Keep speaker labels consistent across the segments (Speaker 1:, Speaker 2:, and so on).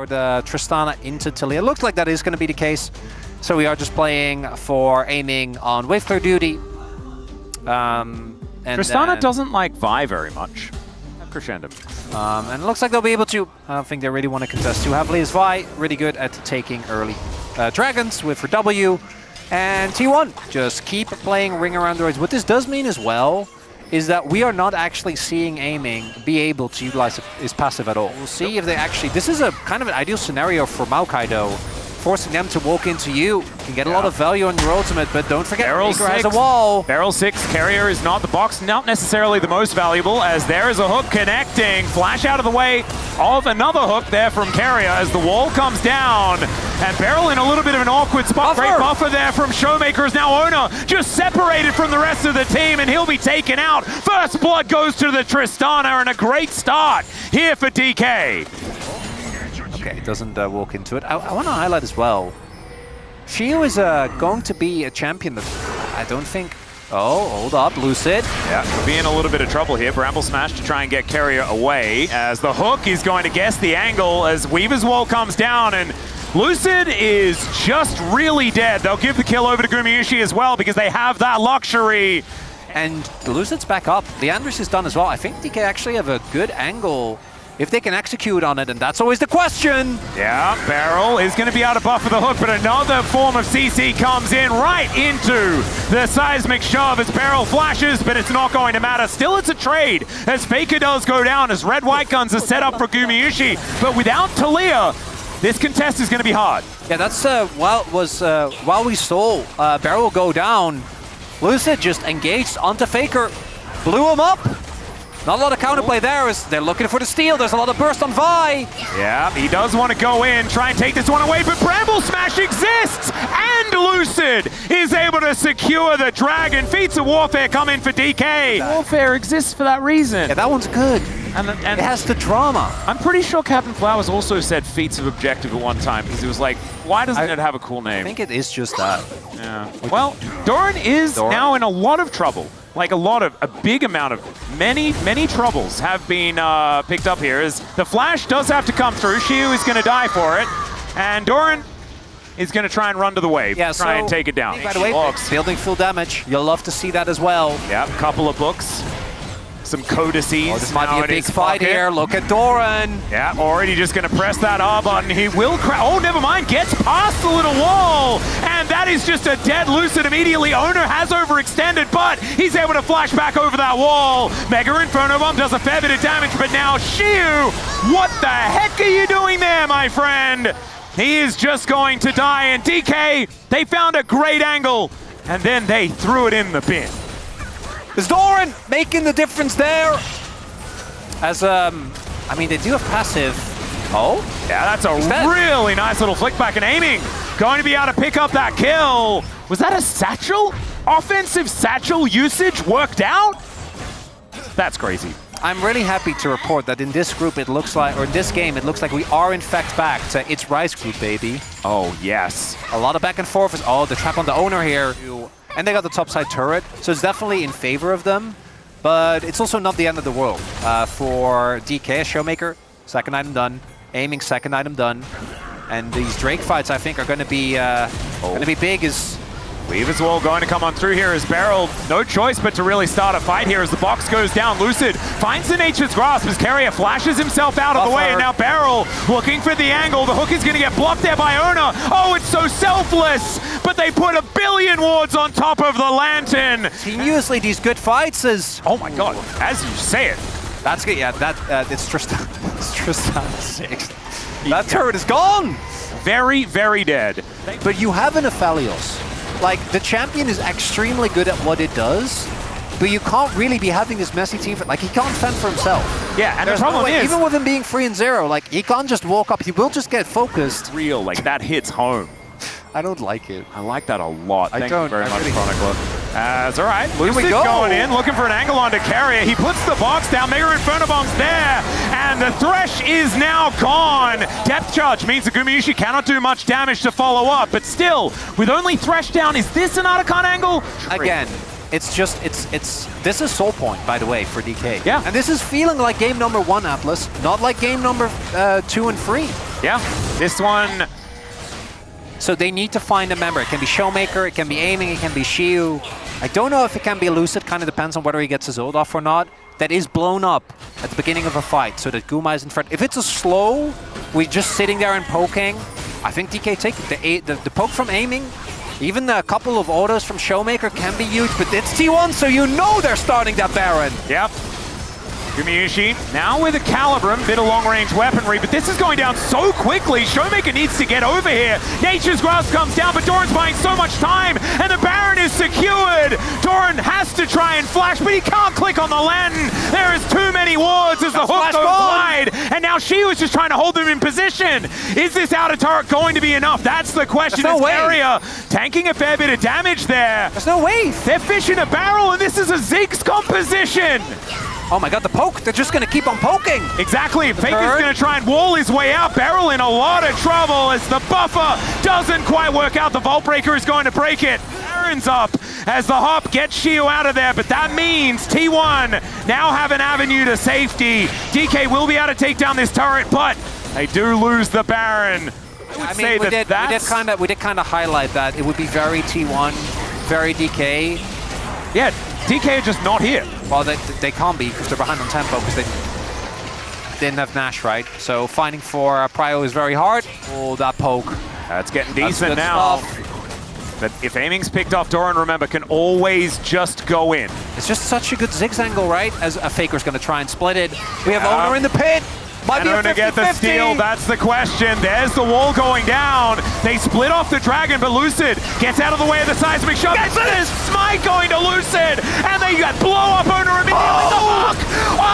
Speaker 1: or the Tristana into Talia. Looks like that is going to be the case. So we are just playing for aiming on wave clear duty. And
Speaker 2: Tristana doesn't like Vi very much. Crescendo.
Speaker 1: And it looks like they'll be able to. I don't think they really want to contest too heavily. As Vi really good at taking early dragons with her W. And T1 just keep playing ring around droids. What this does mean as well is that we are not actually seeing aiming be able to utilize his passive at all. We'll see if they actually... This is a kind of an ideal scenario for Maokai though. Forcing them to walk into you. Can get a lot of value on your ultimate, but don't forget, Baker has a wall.
Speaker 2: Barrel 6 carrier is not the box, not necessarily the most valuable, as there is a hook connecting. Flash out of the way of another hook there from carrier as the wall comes down. And Barrel in a little bit of an awkward spot. Great buffer there from Showmaker as now Owner just separated from the rest of the team, and he'll be taken out. First blood goes to the Tristana, and a great start here for DK.
Speaker 1: Okay, doesn't walk into it. I want to highlight as well, Shio is going to be a champion that I don't think... Oh, hold up, Lucid.
Speaker 2: Yeah, we'll be in a little bit of trouble here. Bramble Smash to try and get Carrier away, as the hook is going to guess the angle as Weaver's wall comes down, and Lucid is just really dead. They'll give the kill over to Gumayushi as well because they have that luxury.
Speaker 1: And Lucid's back up. Leandris is done as well. I think DK actually have a good angle if they can execute on it, and that's always the question.
Speaker 2: Yeah, Barrel is going to be out of buffer the hook, but another form of CC comes in right into the seismic shove as Barrel flashes, but it's not going to matter. Still, it's a trade as Faker does go down, as red-white guns are set up for Gumayushi, but without Talia, this contest is going to be hard.
Speaker 1: Yeah, that's while we saw Barrel go down, Lucid just engaged onto Faker, blew him up. Not a lot of counterplay there as they're looking for the steal. There's a lot of burst on Vi.
Speaker 2: Yeah, he does want to go in, try and take this one away, but Bramble Smash exists! And Lucid is able to secure the dragon. Feats of Warfare come in for DK. Warfare exists for that reason.
Speaker 1: Yeah, that one's good. And it has the drama.
Speaker 2: I'm pretty sure Captain Flowers also said Feats of Objective at one time, because he was like, why doesn't it have a cool name?
Speaker 1: I think it is just that.
Speaker 2: Yeah. Well, Doran is now in a lot of trouble. Like a big amount of, many troubles have been picked up here, as the flash does have to come through. Shiu is going to die for it, and Doran is going to try and run to the wave, try and take it down.
Speaker 1: By the way, building full damage. You'll love to see that as well.
Speaker 2: Yeah, a couple of books. Some codices.
Speaker 1: Oh, this might be a big fight here. Look at Doran.
Speaker 2: Yeah, already just going to press that R button. He will oh, never mind. Gets past the little wall. And that is just a dead Lucid immediately. Owner has overextended, but he's able to flash back over that wall. Mega Inferno Bomb does a fair bit of damage, but now Shiu, what the heck are you doing there, my friend? He is just going to die. And DK, they found a great angle, and then they threw it in the bin.
Speaker 1: Is Doran making the difference there? As, I mean, they do have passive. Oh?
Speaker 2: Yeah, that's a really nice little flick back and aiming. Going to be able to pick up that kill. Was that a satchel? Offensive satchel usage worked out? That's crazy.
Speaker 1: I'm really happy to report that in this group it looks like, or in this game, it looks like we are in fact back to It's Rise group, baby.
Speaker 2: Oh, yes.
Speaker 1: A lot of back and forth. Oh, the trap on the Owner here. And they got the topside turret, so it's definitely in favor of them. But it's also not the end of the world. For DK, Showmaker, second item done. Aiming, second item done. And these Drake fights, I think, are going to be big. As
Speaker 2: Weaver's wall going to come on through here as Barrel, no choice but to really start a fight here as the box goes down. Lucid finds the Nature's Grasp as Carrier flashes himself out of the way, and now Barrel looking for the angle. The hook is going to get blocked there by Owner. Oh, it's so selfless, but they put a billion wards on top of the Lantern.
Speaker 1: Continuously these good fights is...
Speaker 2: Oh my god, as you say it.
Speaker 1: That's good, yeah, it's Tristan. It's Tristan 6. That turret is gone!
Speaker 2: Very, very dead.
Speaker 1: But you have an Aphelios. Like, the champion is extremely good at what it does, but you can't really be having this messy team. Like, he can't fend for himself.
Speaker 2: Yeah, and the problem is...
Speaker 1: Even with him being 3-0, like, he can't just walk up. He will just get focused.
Speaker 2: Real, like, that hits home.
Speaker 1: I don't like it.
Speaker 2: I like that a lot. Thank you very much,
Speaker 1: really
Speaker 2: Chronicler. It's all right. Lucid going in, looking for an angle onto Carrier. He puts the box down. Mega Inferno Bomb's there, and the Thresh is now gone. Depth charge means the Gumayushi cannot do much damage to follow up, but still, with only Thresh down, is this an Artican angle?
Speaker 1: Again, it's just, this is Soul Point, by the way, for DK.
Speaker 2: Yeah.
Speaker 1: And this is feeling like game number 1, Atlas, not like game number 2 and 3.
Speaker 2: Yeah, this one...
Speaker 1: So they need to find a member. It can be Showmaker, it can be Aiming, it can be Shiu. I don't know if it can be Lucid, kind of depends on whether he gets his ult off or not. That is blown up at the beginning of a fight, so that Guma is in front. If it's a slow, we're just sitting there and poking, I think DK take it. The poke from Aiming, even a couple of autos from Showmaker can be huge, but it's T1, so you know they're starting that Baron.
Speaker 2: Yep. Gumayushi now with a Calibrum, bit of long-range weaponry, but this is going down so quickly. Showmaker needs to get over here. Nature's Grasp comes down, but Doran's buying so much time, and the Baron is secured. Doran has to try and flash, but he can't click on the lantern. There is too many wards as the hook goes wide, and now she was just trying to hold them in position. Is this outer turret going to be enough? That's the question.
Speaker 1: There's no way.
Speaker 2: Area tanking a fair bit of damage there.
Speaker 1: There's no way.
Speaker 2: They're fishing a barrel, and this is a Ziggs composition.
Speaker 1: Oh my god, the poke! They're just gonna keep on poking!
Speaker 2: Exactly, Faker's gonna try and wall his way out. Beryl in a lot of trouble as the buffer doesn't quite work out. The Vault Breaker is going to break it. Aaron's up as the hop gets Shiu out of there, but that means T1 now have an avenue to safety. DK will be able to take down this turret, but they do lose the Baron.
Speaker 1: I mean, we did kind of highlight that. It would be very T1, very DK.
Speaker 2: Yeah, DK are just not here.
Speaker 1: Well, they can't be because they're behind on tempo because they didn't have Nash, right? So finding for Prio is very hard. Oh, that poke.
Speaker 2: That's getting decent now. But if Aiming's picked off, Doran, remember, can always just go in.
Speaker 1: It's just such a good Ziggs angle, right? As a Faker's going to try and split it. We have Owner in the pit. Might be a 50-50.
Speaker 2: Get the steal, that's the question. There's the wall going down. They split off the Dragon, but Lucid gets out of the way of the seismic shot. There's Smite going to Lucid, and they blow up Owner immediately. The hook!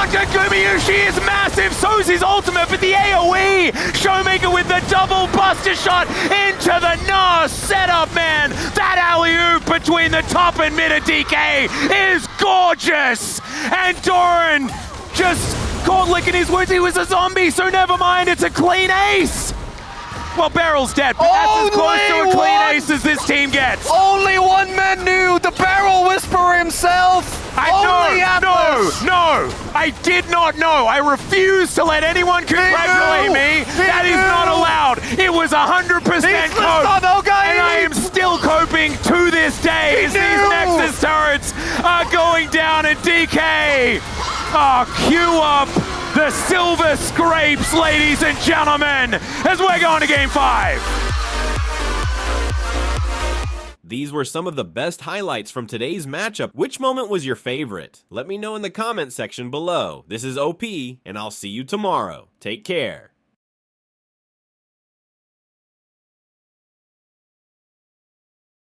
Speaker 2: Gumayushi is massive, so's his ultimate, but the AoE! Showmaker with the double buster shot into the Nas setup, man! That alley-oop between the top and mid of DK is gorgeous! And Doran just caught licking his words. He was a zombie, so never mind, it's a clean ace. Well, Barrel's dead, but that's as close to a clean ace as this team gets.
Speaker 1: Only one man knew, the Barrel Whisperer himself.
Speaker 2: No, I did not know. I refuse to let anyone congratulate me. That is not allowed. It was 100% cope, and I am still coping to this day as these Nexus turrets are going down, and DK cue up the silver scrapes, ladies and gentlemen, as we're going to Game 5.
Speaker 3: These were some of the best highlights from today's matchup. Which moment was your favorite? Let me know in the comment section below. This is OP, and I'll see you tomorrow. Take care.